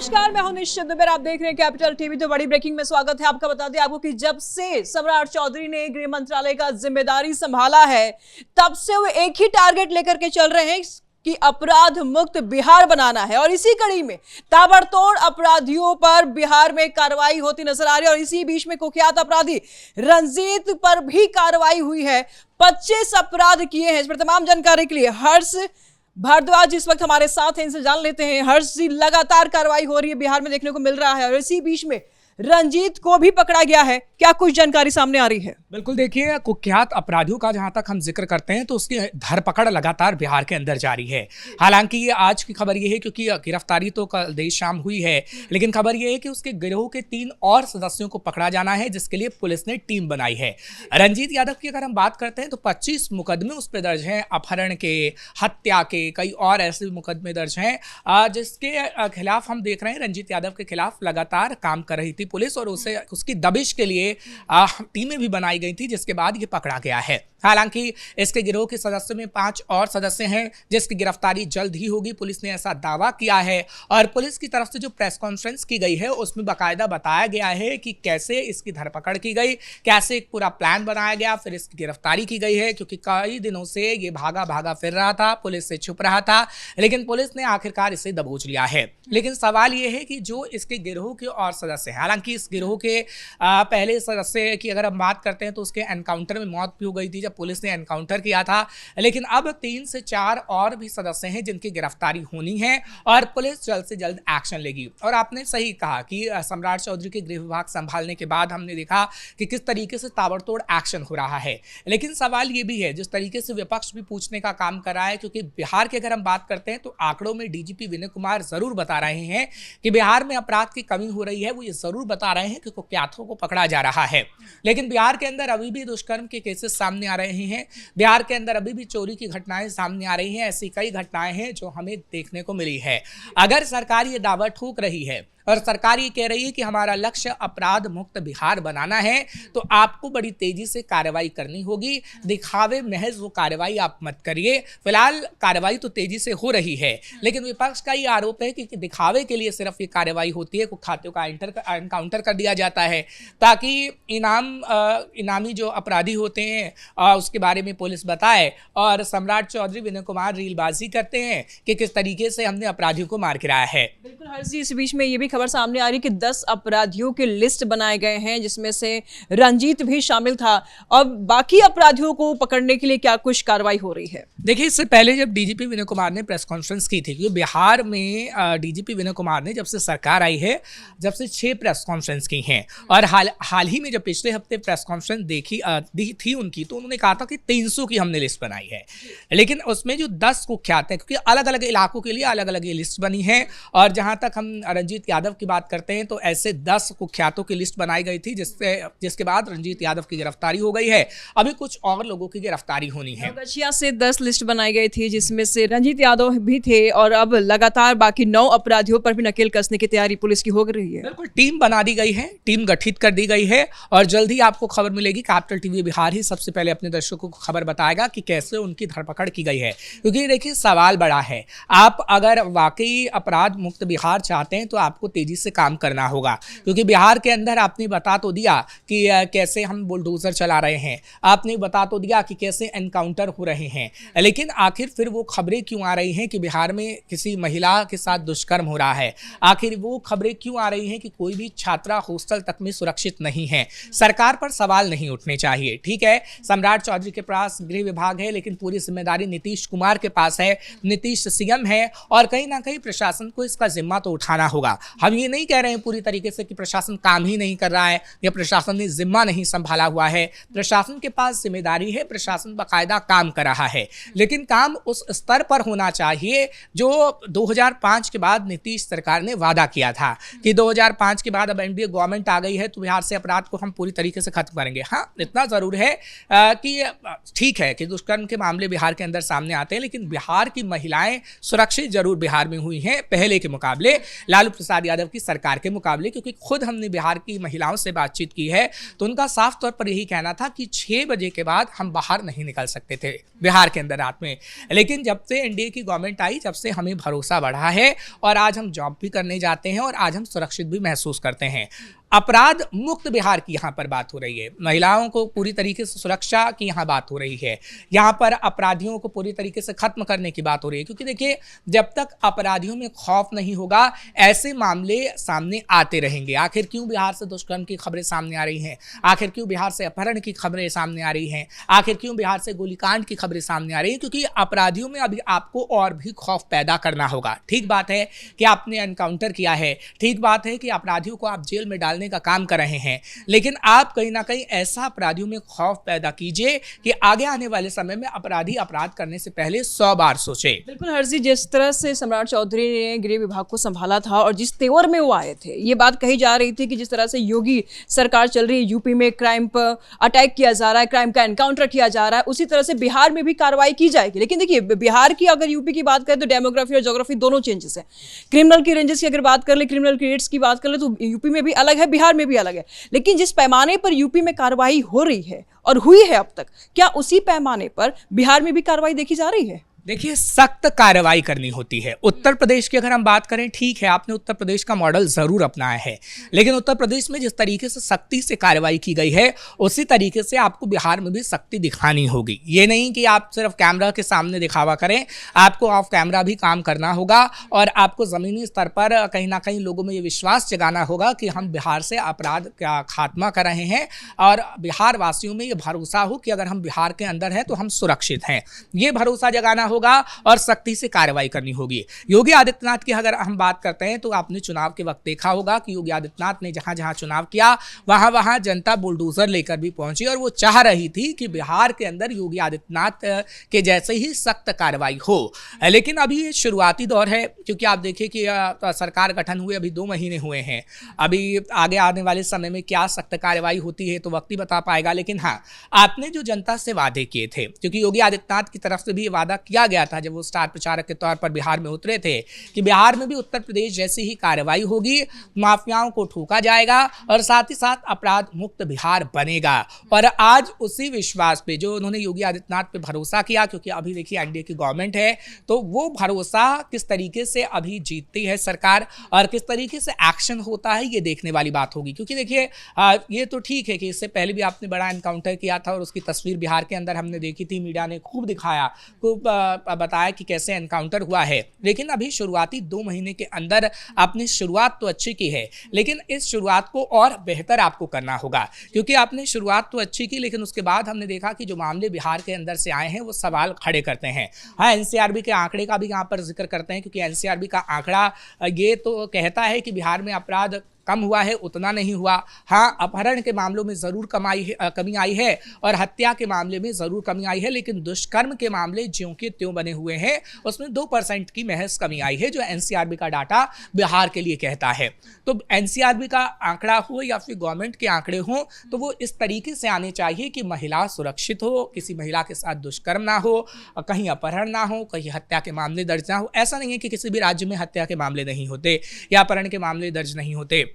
नमस्कार, मैं हूं निश्चित दुबे। आप देख रहे हैं कैपिटल टीवी। तो बड़ी ब्रेकिंग में स्वागत है आपका। बता दें आपको कि जब से सम्राट चौधरी ने गृह मंत्रालय का जिम्मेदारी संभाला है, तब से वो एक ही टारगेट लेकर के चल रहे हैं कि अपराध मुक्त बिहार बनाना है। और इसी कड़ी में ताबड़तोड़ अपराधियों पर बिहार में कार्रवाई होती नजर आ रही है। और इसी बीच में कुख्यात अपराधी रंजीत पर भी कार्रवाई हुई है। 25 अपराध किए हैं। इस पर तमाम जानकारी के लिए हर्ष भारद्वाज इस वक्त हमारे साथ हैं, इनसे जान लेते हैं। हर्ष जी, लगातार कार्रवाई हो रही है, बिहार में देखने को मिल रहा है, और इसी बीच में रंजीत को भी पकड़ा गया है। क्या कुछ जानकारी सामने आ रही है? बिल्कुल, देखिए, कुख्यात अपराधियों का जहां तक हम जिक्र करते हैं तो उसकी धरपकड़ लगातार बिहार के अंदर जारी है। हालांकि ये आज की खबर ये है क्योंकि गिरफ्तारी तो कल देर शाम हुई है, लेकिन खबर ये है कि उसके गिरोह के 3 और सदस्यों को पकड़ा जाना है, जिसके लिए पुलिस ने टीम बनाई है। रंजीत यादव की अगर हम बात करते हैं तो 25 मुकदमे उस पर दर्ज हैं, अपहरण के, हत्या के, कई और ऐसे मुकदमे दर्ज हैं, जिसके खिलाफ हम देख रहे हैं रंजीत यादव के खिलाफ लगातार काम कर रही थी पुलिस, और उसकी दबिश के लिए टीमें भी बनाई गई थी, जिसके बाद ये पकड़ा गया है। हालांकि इसके गिरोह के सदस्यों में 5 और सदस्य हैं, जिसकी गिरफ्तारी जल्द ही होगी, पुलिस ने ऐसा दावा किया है। और पुलिस की तरफ से जो प्रेस कॉन्फ्रेंस की गई है उसमें बाकायदा बताया गया है कि कैसे इसकी धरपकड़ की गई, कैसे एक पूरा प्लान बनाया गया, फिर इसकी गिरफ्तारी की गई है। क्योंकि कई दिनों से ये भागा भागा फिर रहा था, पुलिस से छुप रहा था, लेकिन पुलिस ने आखिरकार इसे दबोच लिया है। लेकिन सवाल ये है कि जो इसके गिरोह के और सदस्य हैं, हालांकि इस गिरोह के पहले सदस्य की अगर हम बात करते हैं तो उसके एनकाउंटर में मौत भी हो गई थी जब पुलिस ने एनकाउंटर किया था, लेकिन अब 3 से 4 और भी सदस्य हैं जिनकी गिरफ्तारी होनी है और पुलिस जल्द से जल्द एक्शन लेगी। और आपने सही कहा कि सम्राट चौधरी के गृह विभाग संभालने के बाद हमने देखा कि किस तरीके से ताबड़तोड़ एक्शन हो रहा है। लेकिन सवाल ये भी है, जिस तरीके से विपक्ष भी पूछने का काम कर रहा है, क्योंकि बिहार की अगर हम बात करते हैं तो आंकड़ों में डीजीपी विनय कुमार जरूर बता रहे हैं कि बिहार में अपराध की कमी हो रही है। वो ये जरूर बता रहे हैं कि कुख्यातों को पकड़ा जा रहा है, लेकिन बिहार के अंदर अभी भी दुष्कर्म के केसेस सामने आ रहे हैं, बिहार के अंदर अभी भी चोरी की घटनाएं सामने आ रही हैं। ऐसी कई घटनाएं हैं जो हमें देखने को मिली है। अगर सरकार ये दावा ठोक रही है और सरकार ये कह रही है कि हमारा लक्ष्य अपराध मुक्त बिहार बनाना है, तो आपको बड़ी तेजी से कार्रवाई करनी होगी। दिखावे महज वो कार्रवाई आप मत करिए। फिलहाल कार्रवाई तो तेजी से हो रही है, लेकिन विपक्ष का ये आरोप है कि दिखावे के लिए सिर्फ ये कार्रवाई होती है, कुख्यातों का एनकाउंटर कर दिया जाता है ताकि इनामी जो अपराधी होते हैं उसके बारे में पुलिस बताए, और सम्राट चौधरी विनय कुमार रीलबाजी करते हैं कि किस तरीके से हमने अपराधियों को मार गिराया है। बिल्कुल हर्ष जी, इस बीच में ये भी खबर सामने आ रही कि 10 अपराधियों की लिस्ट बनाए गए हैं, जिसमें से रंजीत भी शामिल था। और बाकी अपराधियों को पकड़ने के लिए क्या कुछ कार्रवाई हो रही है? देखिए, इससे पहले जब डीजीपी विनय कुमार ने प्रेस कॉन्फ्रेंस की थी, क्योंकि बिहार में डीजीपी विनय कुमार ने जब से सरकार आई है, जब से 6 प्रेस कॉन्फ्रेंस की हैं, और हाल ही में जब पिछले हफ्ते प्रेस कॉन्फ्रेंस दी थी उनकी, तो उन्होंने कहा था कि 300 की हमने लिस्ट बनाई है। लेकिन उसमें जो 10 कुख्यात हैं, क्योंकि अलग अलग इलाकों के लिए अलग अलग ये लिस्ट बनी है, और जहां तक हम रंजीत यादव की बात करते हैं तो ऐसे 10 कुख्यातों की लिस्ट बनाई गई थी, जिसके बाद रंजीत यादव की गिरफ्तारी हो गई है। अभी कुछ और लोगों की गिरफ्तारी होनी है। गछिया से 10 लिस्ट बनाई गई थी, जिसमें से रंजीत यादव भी थे, और अब लगातार बाकी 9 अपराधियों पर भी नकेल कसने की तैयारी पुलिस की हो रही है। बिल्कुल, टीम बना दी गई है, टीम गठित कर दी गई है, और जल्द ही आपको खबर मिलेगी। कैपिटल टीवी बिहार ही सबसे पहले अपने दर्शकों को खबर बताएगा कि कैसे उनकी धरपकड़ की गई है। क्योंकि देखिए, सवाल बड़ा है। आप अगर वाकई अपराध मुक्त बिहार चाहते हैं तो आपको तेजी से काम करना होगा, क्योंकि बिहार के अंदर आपने बता तो दिया कि कैसे हम बुलडोजर चला रहे हैं, आपने बता तो दिया कि कैसे एनकाउंटर हो रहे हैं, लेकिन आखिर फिर वो खबरें क्यों आ रही हैं कि बिहार में किसी महिला के साथ दुष्कर्म हो रहा है? आखिर वो खबरें क्यों आ रही हैं कि कोई भी छात्रा हॉस्टल तक में सुरक्षित नहीं है? सरकार पर सवाल नहीं उठने चाहिए। ठीक है, सम्राट चौधरी के पास गृह विभाग है, लेकिन पूरी जिम्मेदारी नीतीश कुमार के पास है। नीतीश सीएम है, और कहीं ना कहीं प्रशासन को इसका जिम्मा तो उठाना होगा। हम ये नहीं कह रहे हैं पूरी तरीके से कि प्रशासन काम ही नहीं कर रहा है या प्रशासन ने जिम्मा नहीं संभाला हुआ है। प्रशासन के पास जिम्मेदारी है, प्रशासन बाकायदा काम कर रहा है, लेकिन काम उस स्तर पर होना चाहिए जो 2005 के बाद नीतीश सरकार ने वादा किया था कि 2005 के बाद अब एनडीए गवर्नमेंट आ गई है तो बिहार से अपराध को हम पूरी तरीके से खत्म करेंगे। हाँ, इतना जरूर है कि ठीक है कि दुष्कर्म के मामले बिहार के अंदर सामने आते हैं, लेकिन बिहार की महिलाएं सुरक्षित जरूर बिहार में हुई हैं पहले के मुकाबले। लालू प्रसाद यादव की सरकार के मुकाबले, क्योंकि खुद हमने बिहार की महिलाओं से बातचीत की है तो उनका साफ तौर पर यही कहना था कि 6 बजे के बाद हम बाहर नहीं निकल सकते थे बिहार के अंदर रात में। लेकिन जब से एनडीए की गवर्नमेंट आई, जब से हमें भरोसा बढ़ा है और आज हम जॉब भी करने जाते हैं और आज हम सुरक्षित भी महसूस करते हैं। अपराध मुक्त बिहार की यहाँ पर बात हो रही है, महिलाओं को पूरी तरीके से सुरक्षा की यहाँ बात हो रही है, यहाँ पर अपराधियों को पूरी तरीके से खत्म करने की बात हो रही है। क्योंकि देखिए, जब तक अपराधियों में खौफ नहीं होगा ऐसे मामले सामने आते रहेंगे। आखिर क्यों बिहार से दुष्कर्म की खबरें सामने आ रही हैं, आखिर क्यों बिहार से अपहरण की खबरें सामने आ रही हैं, आखिर क्यों बिहार से गोलीकांड की खबरें सामने आ रही हैं? क्योंकि अपराधियों में अभी आपको और भी खौफ पैदा करना होगा। ठीक बात है कि आपने एनकाउंटर किया है, ठीक बात है कि अपराधियों को आप जेल में डालने का काम कर रहे हैं, लेकिन आप कहीं ना कहीं ऐसा अपराधियों में खौफ पैदा कीजिए कि आगे आने वाले समय में अपराधी अपराध करने से पहले 100 बार सोचे। बिल्कुल हर्षी, जिस तरह से सम्राट चौधरी ने गृह विभाग को संभाला था और जिस तेवर में वो आए थे, ये बात कही जा रही थी कि जिस तरह से योगी सरकार चल रही है, यूपी में क्राइम पर अटैक किया जा रहा है, क्राइम का एनकाउंटर किया जा रहा है, उसी तरह से बिहार में भी कार्रवाई की जाएगी। लेकिन देखिए, बिहार की अगर यूपी की बात करें तो डेमोग्राफी और ज्योग्राफी दोनों चेंजेस है। क्रिमिनल की रेंजेस की अगर बात कर ले, क्रिमिनल की रेट्स की बात कर ले तो यूपी में भी अलग है, बिहार में भी अलग है। लेकिन जिस पैमाने पर यूपी में कार्रवाई हो रही है और हुई है अब तक, क्या उसी पैमाने पर बिहार में भी कार्रवाई देखी जा रही है? देखिए, सख्त कार्रवाई करनी होती है। उत्तर प्रदेश की अगर हम बात करें, ठीक है, आपने उत्तर प्रदेश का मॉडल जरूर अपनाया है, लेकिन उत्तर प्रदेश में जिस तरीके से सख्ती से कार्रवाई की गई है उसी तरीके से आपको बिहार में भी सख्ती दिखानी होगी। ये नहीं कि आप सिर्फ कैमरा के सामने दिखावा करें, आपको ऑफ कैमरा भी काम करना होगा और आपको जमीनी स्तर पर कहीं ना कहीं लोगों में ये विश्वास जगाना होगा कि हम बिहार से अपराध का खात्मा कर रहे हैं और बिहार वासियों में ये भरोसा हो कि अगर हम बिहार के अंदर हैं तो हम सुरक्षित हैं। ये भरोसा जगाना होगा और सख्ती से कार्रवाई करनी होगी। योगी आदित्यनाथ की अगर हम बात करते हैं तो आपने चुनाव के वक्त देखा होगा कि योगी आदित्यनाथ ने जहां जहां चुनाव किया वहां जनता बुलडोजर लेकर भी पहुंची और वो चाह रही थी कि बिहार के अंदर योगी आदित्यनाथ के जैसे ही सख्त कार्रवाई हो। लेकिन अभी ये शुरुआती दौर है, क्योंकि आप देखिए कि सरकार गठन हुए अभी 2 महीने हुए हैं। अभी आगे आने वाले समय में क्या सख्त कार्रवाई होती है तो वक्त ही बता पाएगा। लेकिन हाँ, आपने जो जनता से वादे किए थे, क्योंकि योगी आदित्यनाथ की तरफ से भी वादा किया गया था जब वो स्टार प्रचारक के तौर पर बिहार में उतरे थे कि बिहार में भी उत्तर प्रदेश जैसी ही कार्रवाई होगी, माफियाओं को ठोका जाएगा और साथ ही साथ अपराध मुक्त बिहार बनेगा। और आज उसी विश्वास पे जो उन्होंने योगी आदित्यनाथ पे भरोसा किया, क्योंकि अभी देखिए एनडीए की गवर्नमेंट है, तो वो भरोसा किस तरीके से अभी जीतती है सरकार और किस तरीके से एक्शन होता है ये देखने वाली बात होगी। क्योंकि देखिए, ये तो ठीक है कि इससे पहले भी आपने बड़ा एनकाउंटर किया था और उसकी तस्वीर बिहार के अंदर हमने देखी थी, मीडिया ने खूब दिखाया, खूब बताया कि कैसे एनकाउंटर हुआ है। लेकिन अभी शुरुआती 2 महीने के अंदर आपने शुरुआत तो अच्छी की है, लेकिन इस शुरुआत को और बेहतर आपको करना होगा। क्योंकि आपने शुरुआत तो अच्छी की, लेकिन उसके बाद हमने देखा कि जो मामले बिहार के अंदर से आए हैं वो सवाल खड़े करते हैं। हाँ, एनसीआरबी के आंकड़े का भी यहाँ पर जिक्र करते हैं, क्योंकि एनसीआरबी का आंकड़ा ये तो कहता है कि बिहार में अपराध कम हुआ है, उतना नहीं हुआ। हाँ, अपहरण के मामलों में ज़रूर कमी आई है और हत्या के मामले में ज़रूर कमी आई है, लेकिन दुष्कर्म के मामले ज्यों के त्यों बने हुए हैं, उसमें 2% की महज कमी आई है, जो एनसीआरबी का डाटा बिहार के लिए कहता है। तो एनसीआरबी का आंकड़ा हो या फिर गवर्नमेंट के आंकड़े हों, तो वो इस तरीके से आने चाहिए कि महिला सुरक्षित हो, किसी महिला के साथ दुष्कर्म ना हो, कहीं अपहरण ना हो, कहीं हत्या के मामले दर्ज ना हो। ऐसा नहीं है कि किसी भी राज्य में हत्या के मामले नहीं होते या अपहरण के मामले दर्ज नहीं होते,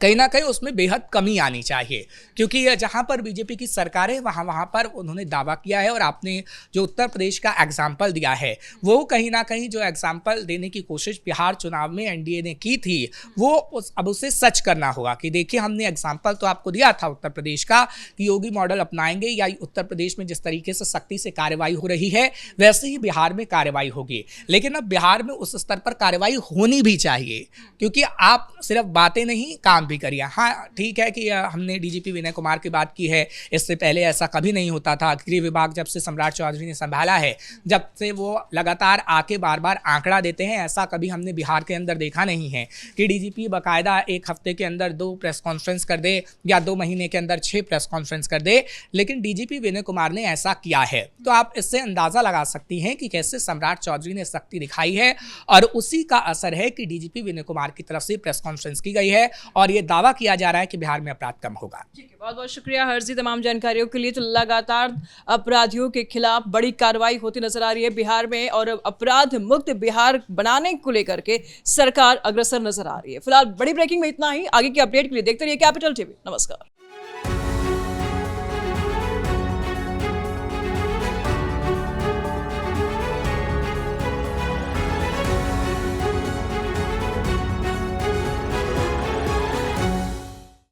कहीं ना कहीं उसमें बेहद कमी आनी चाहिए। क्योंकि जहां पर बीजेपी की सरकार है वहां पर उन्होंने दावा किया है और आपने जो उत्तर प्रदेश का एग्जाम्पल दिया है, वो कहीं ना कहीं जो एग्जाम्पल देने की कोशिश बिहार चुनाव में एनडीए ने की थी, वो अब उसे सच करना होगा कि देखिए, हमने एग्जाम्पल तो आपको दिया था उत्तर प्रदेश का कि योगी मॉडल अपनाएंगे या उत्तर प्रदेश में जिस तरीके से सख्ती से कार्रवाई हो रही है वैसे ही बिहार में कार्रवाई होगी। लेकिन अब बिहार में उस स्तर पर कार्रवाई होनी भी चाहिए, क्योंकि आप सिर्फ बातें नहीं, काम भी करिए। हाँ, ठीक है कि हमने डीजीपी विनय कुमार की बात की है, इससे पहले ऐसा कभी नहीं होता था। गृह विभाग जब से सम्राट चौधरी ने संभाला है, जब से वो लगातार आके बार बार आंकड़ा देते हैं, ऐसा कभी हमने बिहार के अंदर देखा नहीं है कि डीजीपी बाकायदा 1 हफ्ते के अंदर 2 प्रेस कॉन्फ्रेंस कर दे या 2 महीने के अंदर 6 प्रेस कॉन्फ्रेंस कर दे। लेकिन डीजीपी विनय कुमार ने ऐसा किया है, तो आप इससे अंदाजा लगा सकती हैं कि कैसे सम्राट चौधरी ने सख्ती दिखाई है और उसी का असर है कि डीजीपी विनय कुमार की तरफ से प्रेस कॉन्फ्रेंस की गई है और ये ये दावा किया जा रहा है कि बिहार में अपराध कम होगा। ठीक है, बहुत बहुत शुक्रिया हर्षी तमाम जानकारियों के लिए। तो लगातार अपराधियों के खिलाफ बड़ी कार्रवाई होती नजर आ रही है बिहार में, और अपराध मुक्त बिहार बनाने को लेकर के सरकार अग्रसर नजर आ रही है। फिलहाल बड़ी ब्रेकिंग में इतना ही। आगे की अपडेट के लिए देखते रहिए कैपिटल टीवी। नमस्कार।